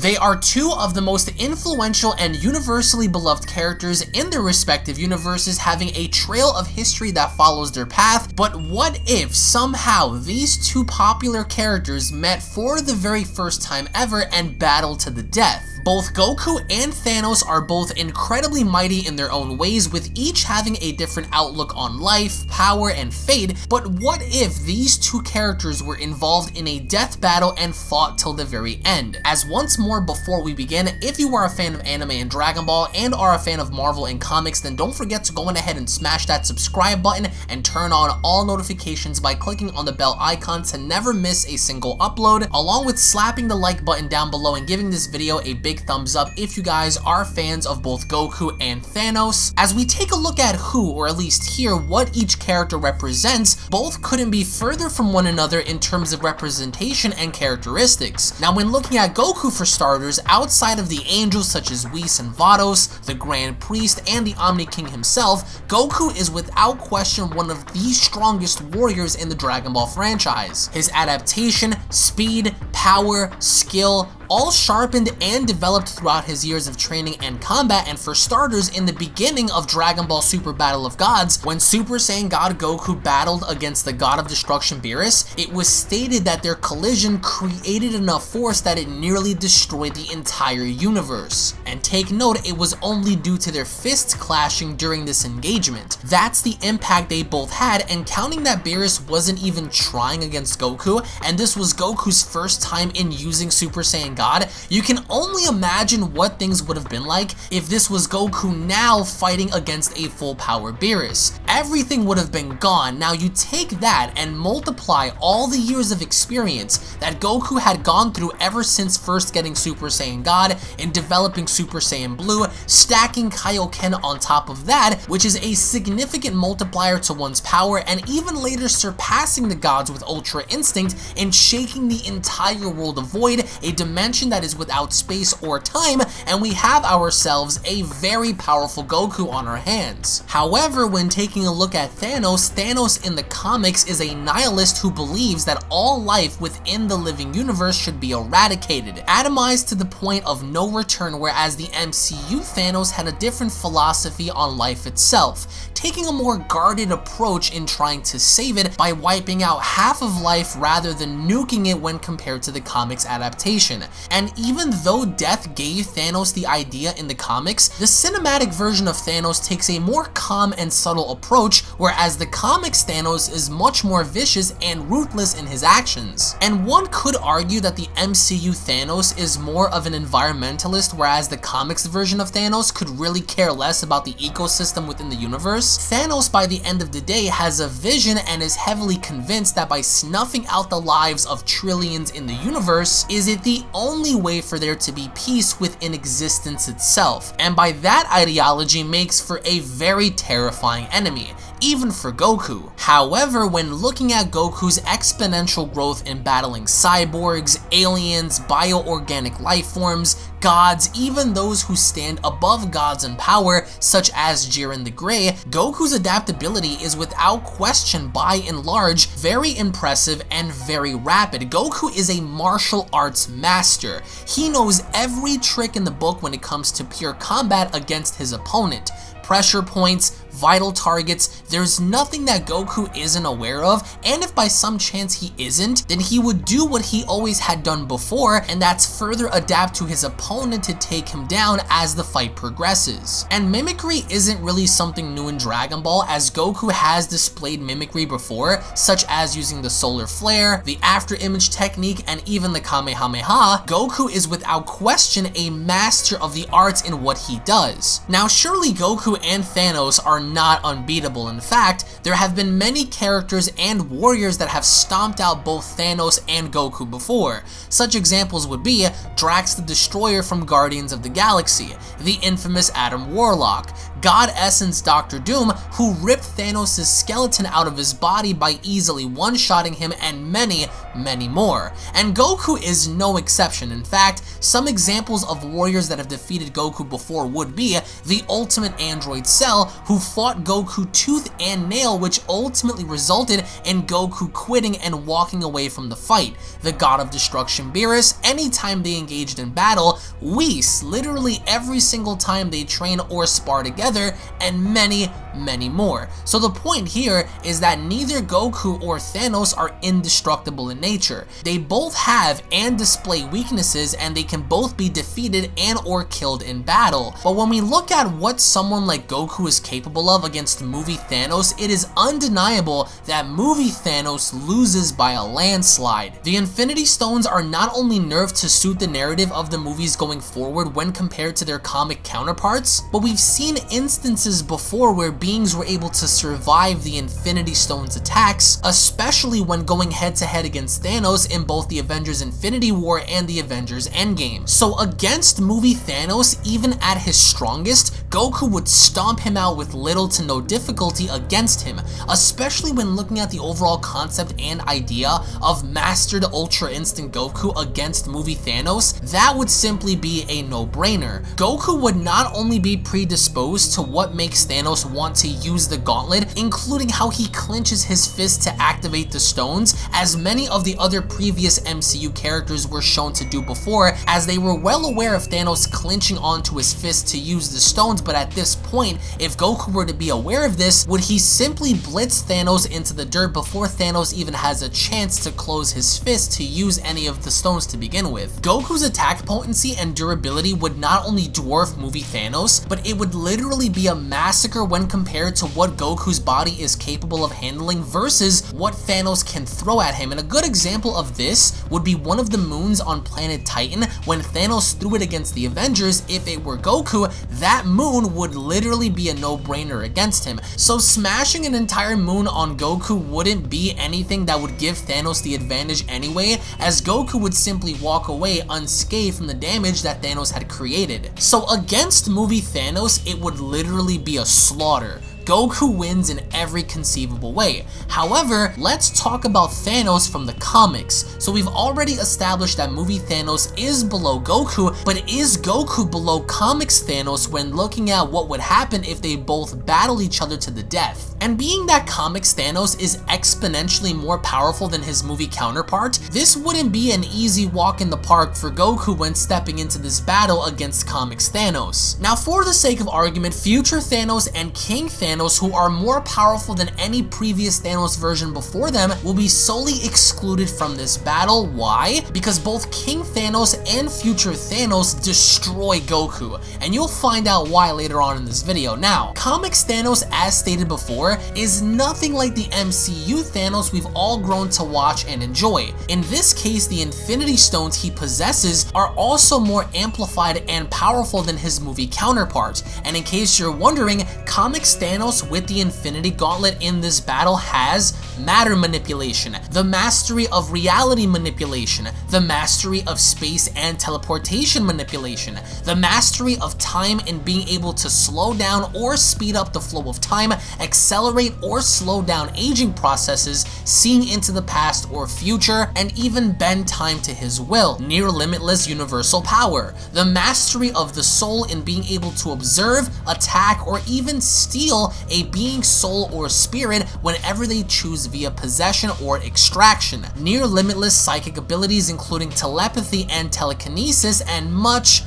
They are two of the most influential and universally beloved characters in their respective universes, having a trail of history that follows their path. But what if somehow these two popular characters met for the very first time ever and battled to the death? Both Goku and Thanos are both incredibly mighty in their own ways, with each having a different outlook on life, power, and fate, but what if these two characters were involved in a death battle and fought till the very end? As once more before we begin, if you are a fan of anime and Dragon Ball and are a fan of Marvel and comics, then don't forget to go ahead and smash that subscribe button and turn on all notifications by clicking on the bell icon to never miss a single upload, along with slapping the like button down below and giving this video a big thumbs up if you guys are fans of both Goku and Thanos. As we take a look at who, or at least hear what each character represents, both couldn't be further from one another in terms of representation and characteristics. Now, when looking at Goku for starters, outside of the angels such as WHIS and Vados, the Grand Priest, and the Omni King himself, Goku is without question one of the strongest warriors in the Dragon Ball franchise. His adaptation, speed, power, skill, all sharpened and developed throughout his years of training and combat. And for starters, in the beginning of Dragon Ball Super Battle of Gods, when Super Saiyan God Goku battled against the God of Destruction Beerus, it was stated that their collision created enough force that it nearly destroyed the entire universe. And take note, it was only due to their fists clashing during this engagement. That's the impact they both had, and counting that Beerus wasn't even trying against Goku, and this was Goku's first time in using Super Saiyan God, you can only imagine what things would have been like if this was Goku now fighting against a full power Beerus. Everything would have been gone. Now you take that and multiply all the years of experience that Goku had gone through ever since first getting Super Saiyan God and developing Super Saiyan Blue, stacking Kaioken on top of that, which is a significant multiplier to one's power, and even later surpassing the gods with Ultra Instinct and shaking the entire world of Void, a dimension that is without space or time, and we have ourselves a very powerful Goku on our hands. However, when taking a look at Thanos, Thanos in the comics is a nihilist who believes that all life within the living universe should be eradicated, atomized to the point of no return, whereas the MCU Thanos had a different philosophy on life itself, taking a more guarded approach in trying to save it by wiping out half of life rather than nuking it when compared to the comics adaptation. And even though death gave Thanos the idea in the comics, the cinematic version of Thanos takes a more calm and subtle approach, whereas the comics Thanos is much more vicious and ruthless in his actions. And one could argue that the MCU Thanos is more of an environmentalist, whereas the comics version of Thanos could really care less about the ecosystem within the universe. Thanos, by the end of the day, has a vision and is heavily convinced that by snuffing out the lives of trillions in the universe, is it the only way for there to be peace within existence itself, and by that ideology makes for a very terrifying enemy, even for Goku. However, when looking at Goku's exponential growth in battling cyborgs, aliens, bioorganic life forms, gods, even those who stand above gods in power, such as Jiren the Grey, Goku's adaptability is without question, by and large, very impressive and very rapid. Goku is a martial arts master. He knows every trick in the book when it comes to pure combat against his opponent. Pressure points, vital targets, there's nothing that Goku isn't aware of, and if by some chance he isn't, then he would do what he always had done before, and that's further adapt to his opponent to take him down as the fight progresses. And mimicry isn't really something new in Dragon Ball, as Goku has displayed mimicry before, such as using the solar flare, the after image technique, and even the Kamehameha. Goku is without question a master of the arts in what he does. Now surely Goku and Thanos are not unbeatable. In fact, there have been many characters and warriors that have stomped out both Thanos and Goku before. Such examples would be Drax the Destroyer from Guardians of the Galaxy, the infamous Adam Warlock, God Essence Dr. Doom, who ripped Thanos' skeleton out of his body by easily one-shotting him, and many, many more. And Goku is no exception. In fact, some examples of warriors that have defeated Goku before would be the ultimate android Cell, who fought Goku tooth and nail, which ultimately resulted in Goku quitting and walking away from the fight. The God of Destruction Beerus, anytime they engaged in battle. WHIS, literally every single time they train or spar together, and many, many more. So the point here is that neither Goku or Thanos are indestructible in nature. They both have and display weaknesses, and they can both be defeated and or killed in battle. But when we look at what someone like Goku is capable of against movie Thanos, it is undeniable that movie Thanos loses by a landslide. The Infinity Stones are not only nerfed to suit the narrative of the movies going forward when compared to their comic counterparts, but we've seen instances before where beings were able to survive the Infinity Stones attacks, especially when going head to head against Thanos in both the Avengers Infinity War and the Avengers Endgame. So against movie Thanos, even at his strongest, Goku would stomp him out with little to no difficulty against him, especially when looking at the overall concept and idea of mastered Ultra Instinct Goku against movie Thanos. That would simply be a no-brainer. Goku would not only be predisposed to what makes Thanos want to use the gauntlet, including how he clenches his fist to activate the stones, as many of the other previous MCU characters were shown to do before, as they were well aware of Thanos clinching onto his fist to use the stones. But at this point, if Goku were to be aware of this, would he simply blitz Thanos into the dirt before Thanos even has a chance to close his fist to use any of the stones to begin with? Goku's attack potency and durability would not only dwarf movie Thanos, but it would literally be a massacre when compared to what Goku's body is capable of handling versus what Thanos can throw at him. And a good example of this would be one of the moons on planet Titan. When Thanos threw it against the Avengers, if it were Goku, that moon would literally be a no-brainer against him. So smashing an entire moon on Goku wouldn't be anything that would give Thanos the advantage anyway, as Goku would simply walk away unscathed from the damage that Thanos had created. So against movie Thanos, it would literally be a slaughter. Goku wins in every conceivable way. However, let's talk about Thanos from the comics. So we've already established that movie Thanos is below Goku, but is Goku below comics Thanos when looking at what would happen if they both battle each other to the death? And being that comics Thanos is exponentially more powerful than his movie counterpart, this wouldn't be an easy walk in the park for Goku when stepping into this battle against comics Thanos. Now, for the sake of argument, future Thanos and King Thanos, who are more powerful than any previous Thanos version before them, will be solely excluded from this battle. Why? Because both King Thanos and future Thanos destroy Goku, and you'll find out why later on in this video. Now, comics Thanos, as stated before, is nothing like the MCU Thanos we've all grown to watch and enjoy. In this case, the Infinity Stones he possesses are also more amplified and powerful than his movie counterpart. And in case you're wondering, comics Thanos with the Infinity Gauntlet in this battle has matter manipulation, the mastery of reality manipulation, the mastery of space and teleportation manipulation, the mastery of time in being able to slow down or speed up the flow of time, accelerate or slow down aging processes, seeing into the past or future, and even bend time to his will, near limitless universal power, the mastery of the soul in being able to observe, attack, or even steal a being's soul or spirit whenever they choose via possession or extraction, near limitless psychic abilities including telepathy and telekinesis, and much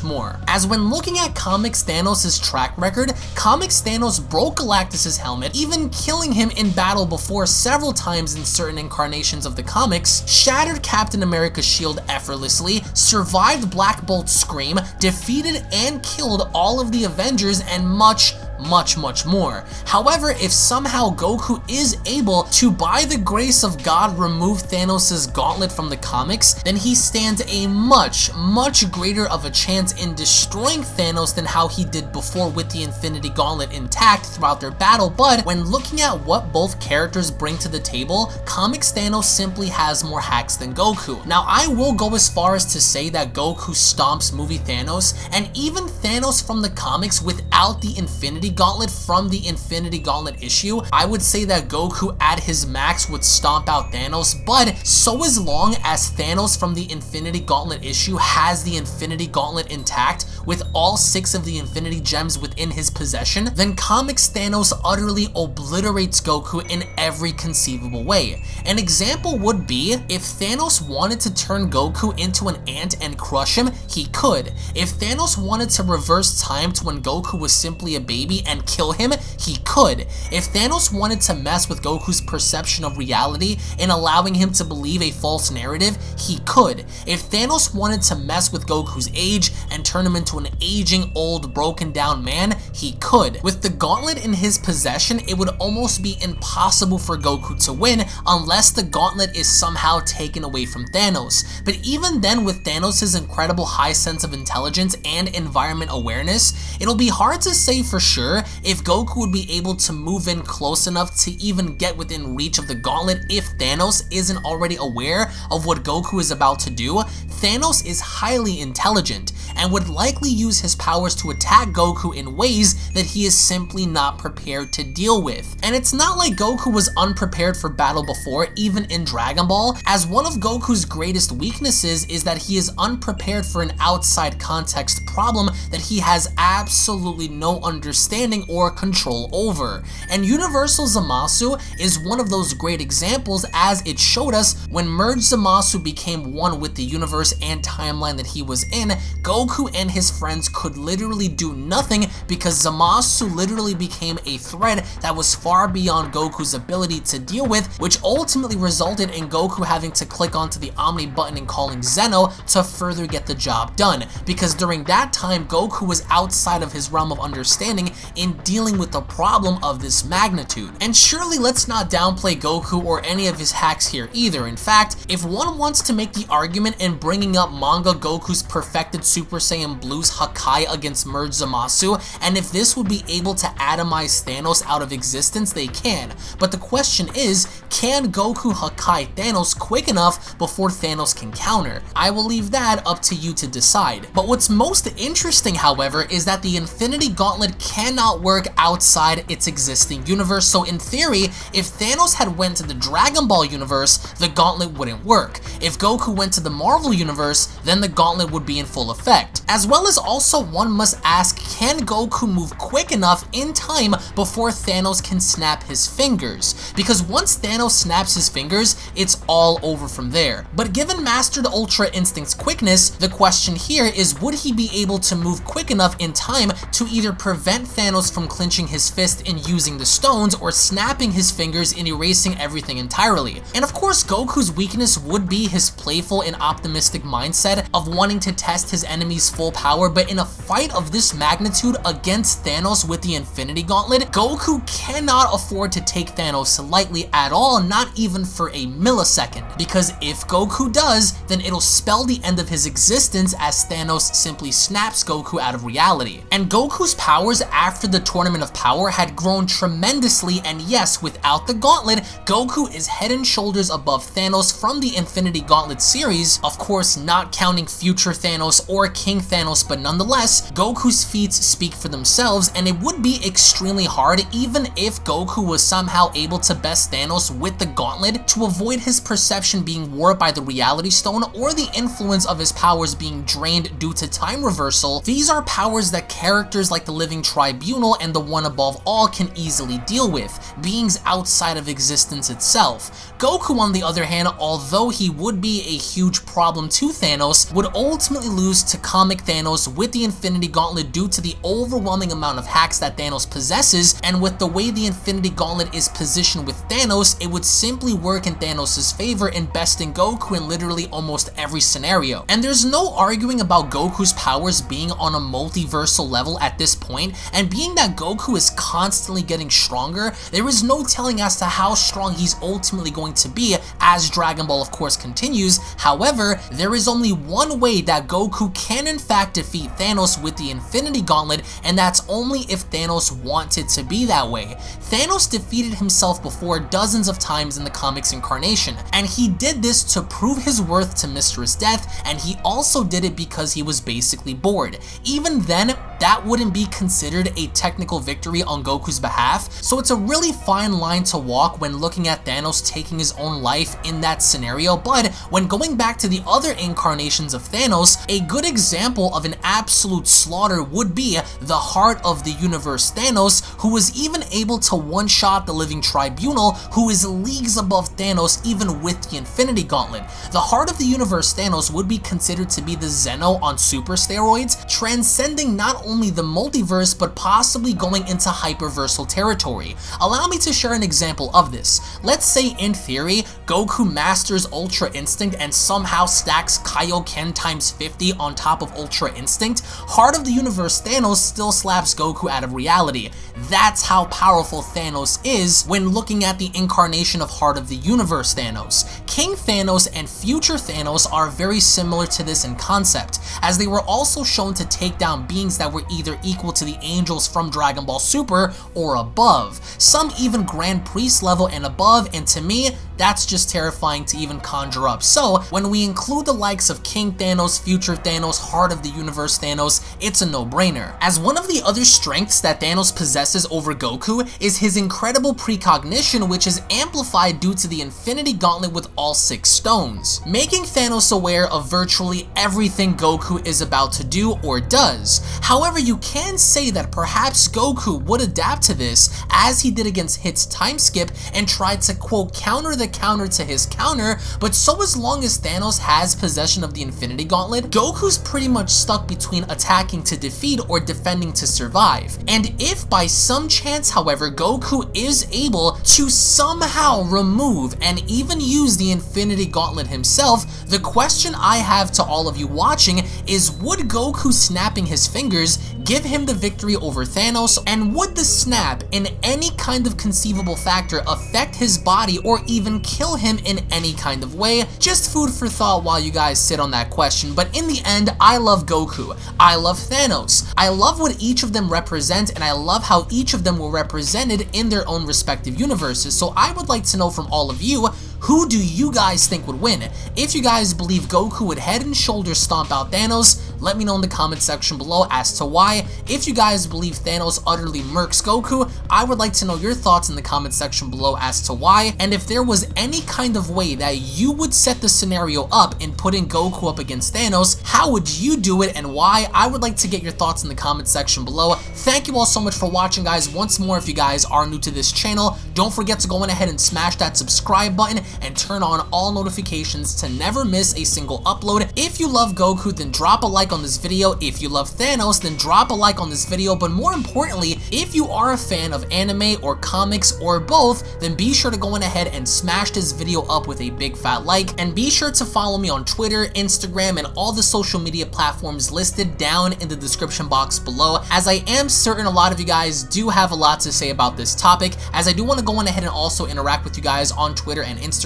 more. As when looking at comics Thanos' track record, comics Thanos broke Galactus' helmet, even killing him in battle before several times in certain incarnations of the comics, shattered Captain America's shield effortlessly, survived Black Bolt's scream, defeated and killed all of the Avengers, and much much more. However, if somehow Goku is able to, by the grace of God, remove Thanos' gauntlet from the comics, then he stands a much greater of a chance in destroying Thanos than how he did before with the Infinity Gauntlet intact throughout their battle. But when looking at what both characters bring to the table, comics Thanos simply has more hacks than Goku. Now, I will go as far as to say that Goku stomps movie Thanos, and even Thanos from the comics without the Infinity Gauntlet from the Infinity Gauntlet issue, I would say that Goku at his max would stomp out Thanos, but so as long as Thanos from the Infinity Gauntlet issue has the Infinity Gauntlet intact with all 6 of the Infinity Gems within his possession, then comics Thanos utterly obliterates Goku in every conceivable way. An example would be if Thanos wanted to turn Goku into an ant and crush him, he could. If Thanos wanted to reverse time to when Goku was simply a baby and kill him, he could. If Thanos wanted to mess with Goku's perception of reality and allowing him to believe a false narrative, he could. If Thanos wanted to mess with Goku's age and turn him into an aging, old, broken down man, he could. With the gauntlet in his possession, it would almost be impossible for Goku to win unless the gauntlet is somehow taken away from Thanos. But even then, with Thanos' incredible high sense of intelligence and environment awareness, it'll be hard to say for sure if Goku would be able to move in close enough to even get within reach of the gauntlet if Thanos isn't already aware of what Goku is about to do. Thanos is highly intelligent and would likely use his powers to attack Goku in ways that he is simply not prepared to deal with. And it's not like Goku was unprepared for battle before, even in Dragon Ball, as one of Goku's greatest weaknesses is that he is unprepared for an outside context problem that he has absolutely no understanding or control over. And Universal Zamasu is one of those great examples, as it showed us when Merged Zamasu became one with the universe and timeline that he was in. Goku and his friends could literally do nothing because Zamasu literally became a threat that was far beyond Goku's ability to deal with, which ultimately resulted in Goku having to click onto the Omni button and calling Zeno to further get the job done, because during that time Goku was outside of his realm of understanding in dealing with the problem of this magnitude. And surely let's not downplay Goku or any of his hacks here either. In fact, if one wants to make the argument in bringing up Manga Goku's perfected Super Saiyan Blue's Hakai against Merged Zamasu, and if this would be able to atomize Thanos out of existence, they can. But the question is, can Goku Hakai Thanos quick enough before Thanos can counter? I will leave that up to you to decide. But what's most interesting, however, is that the Infinity Gauntlet cannot work outside its existing universe. So in theory, if Thanos had went to the Dragon Ball universe, the gauntlet wouldn't work. If Goku went to the Marvel universe, then the gauntlet would be in full effect. As well as also one must ask, can Goku move quick enough in time before Thanos can snap his fingers? Because once Thanos snaps his fingers, it's all over from there. But given Mastered Ultra Instinct's quickness, the question here is, would he be able to move quick enough in time to either prevent Thanos from clenching his fist and using the stones, or snapping his fingers and erasing everything entirely? And of course, Goku's weakness would be his playful and optimistic mindset of wanting to test his enemy's full power, but in a fight of this magnitude against Thanos with the Infinity Gauntlet, Goku cannot afford to take Thanos lightly at all, not even for a millisecond, because if Goku does, then it'll spell the end of his existence, as Thanos simply snaps Goku out of reality. And Goku's powers after the Tournament of Power had grown tremendously, and yes, without the Gauntlet, Goku is head and shoulders above Thanos from the Infinity Gauntlet series, of course not counting future Thanos or King Thanos, but nonetheless, Goku's feats speak for themselves, and it would be extremely hard, even if Goku was somehow able to best Thanos with the Gauntlet, to avoid his perception being warped by the Reality Stone or the influence of his powers being drained due to time reversal. These are powers that characters like the Living Tribunal and the One Above All can easily deal with, beings outside of existence itself. Goku, on the other hand, although he would be a huge problem to Thanos, would ultimately lose to comic Thanos with the Infinity Gauntlet due to to the overwhelming amount of hacks that Thanos possesses, and with the way the Infinity Gauntlet is positioned with Thanos, it would simply work in Thanos' favor in besting Goku in literally almost every scenario. And there's no arguing about Goku's powers being on a multiversal level at this point, and being that Goku is constantly getting stronger, there is no telling as to how strong he's ultimately going to be as Dragon Ball of course continues. However, there is only one way that Goku can in fact defeat Thanos with the Infinity Gauntlet, and that's only if Thanos wanted to be that way. Thanos defeated himself before dozens of times in the comics incarnation, and he did this to prove his worth to Mistress Death, and he also did it because he was basically bored. Even then, that wouldn't be considered a technical victory on Goku's behalf, so it's a really fine line to walk when looking at Thanos taking his own life in that scenario. But when going back to the other incarnations of Thanos, a good example of an absolute slaughter would be the Heart of the Universe Thanos, who was even able to one-shot the Living Tribunal, who is leagues above Thanos even with the Infinity Gauntlet. The Heart of the Universe Thanos would be considered to be the Zeno on super steroids, transcending not only the multiverse but possibly going into hyperversal territory. Allow me to share an example of this. Let's say in theory, Goku masters Ultra Instinct and somehow stacks Kaioken times 50 on top of Ultra Instinct. Heart of the Universe Thanos still slaps Goku out of reality. That's how powerful Thanos is when looking at the incarnation of Heart of the Universe Thanos. King Thanos and Future Thanos are very similar to this in concept, as they were also shown to take down beings that were either equal to the angels from Dragon Ball Super or above, some even Grand Priest level and above, and to me, that's just terrifying to even conjure up. So when we include the likes of King Thanos, Future Thanos, Heart of the Universe Thanos, it's a no-brainer. As one of the other strengths that Thanos possesses over Goku is his incredible precognition, which is amplified due to the Infinity Gauntlet with all 6 stones, making Thanos aware of virtually everything Goku is about to do or does. However, you can say that perhaps Goku would adapt to this, as he did against Hit's time skip and tried to quote counter the counter to his counter, but so as long as Thanos has possession of the Infinity Gauntlet, Goku's pretty much stuck between attacking to defeat or defending to survive. And if by some chance, however, Goku is able to somehow remove and even use the Infinity Gauntlet himself, the question I have to all of you watching is, would Goku snapping his fingers give him the victory over Thanos, and would the snap in any kind of conceivable factor affect his body or even kill him in any kind of way? Just food for thought while you guys sit on that question. But in the end, I love Goku, I love Thanos, I love what each of them represent, and I love how each of them were represented in their own respective universes. So I would like to know from all of you, who do you guys think would win? If you guys believe Goku would head and shoulders stomp out Thanos, let me know in the comment section below as to why. If you guys believe Thanos utterly murks Goku, I would like to know your thoughts in the comment section below as to why. And if there was any kind of way that you would set the scenario up in putting Goku up against Thanos, how would you do it and why? I would like to get your thoughts in the comment section below. Thank you all so much for watching, guys. Once more, if you guys are new to this channel, don't forget to go on ahead and smash that subscribe button and turn on all notifications to never miss a single upload. If you love Goku, then drop a like on this video. If you love Thanos, then drop a like on this video. But more importantly, if you are a fan of anime or comics or both, then be sure to go on ahead and smash this video up with a big fat like, and be sure to follow me on Twitter, Instagram, and all the social media platforms listed down in the description box below, as I am certain a lot of you guys do have a lot to say about this topic, as I do want to go on ahead and also interact with you guys on Twitter and Instagram.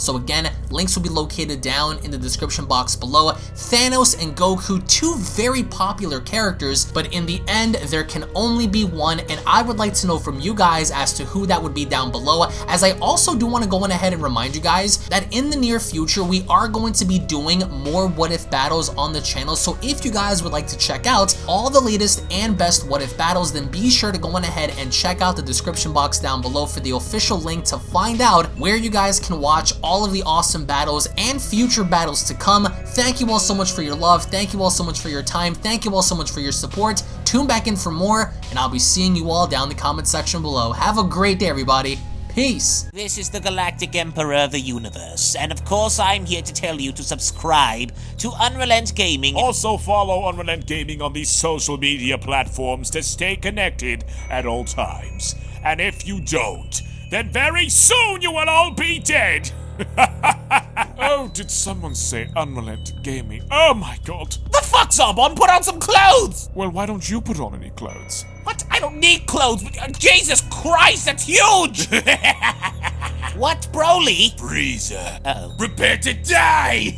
So again, links will be located down in the description box below. Thanos and Goku, two very popular characters, but in the end, there can only be one, and I would like to know from you guys as to who that would be down below, as I also do want to go on ahead and remind you guys that in the near future, we are going to be doing more what if battles on the channel. So if you guys would like to check out all the latest and best what if battles, then be sure to go on ahead and check out the description box down below for the official link to find out where you guys can watch all of the awesome battles and future battles to come. Thank you all so much for your love. Thank you all so much for your time. Thank you all so much for your support. Tune back in for more, and I'll be seeing you all down in the comment section below. Have a great day, everybody. Peace. This is the Galactic Emperor of the Universe, and of course I'm here to tell you to subscribe to UnrealEntGaming. Also follow UnrealEntGaming on these social media platforms to stay connected at all times. And if you don't, then very soon you will all be dead! Oh, did someone say UnrealEntGaming? Oh my god! The fuck, Zarbon? Put on some clothes! Well, why don't you put on any clothes? What? I don't need clothes. Jesus Christ, that's huge! What, Broly? Frieza, Uh-oh. prepare to die!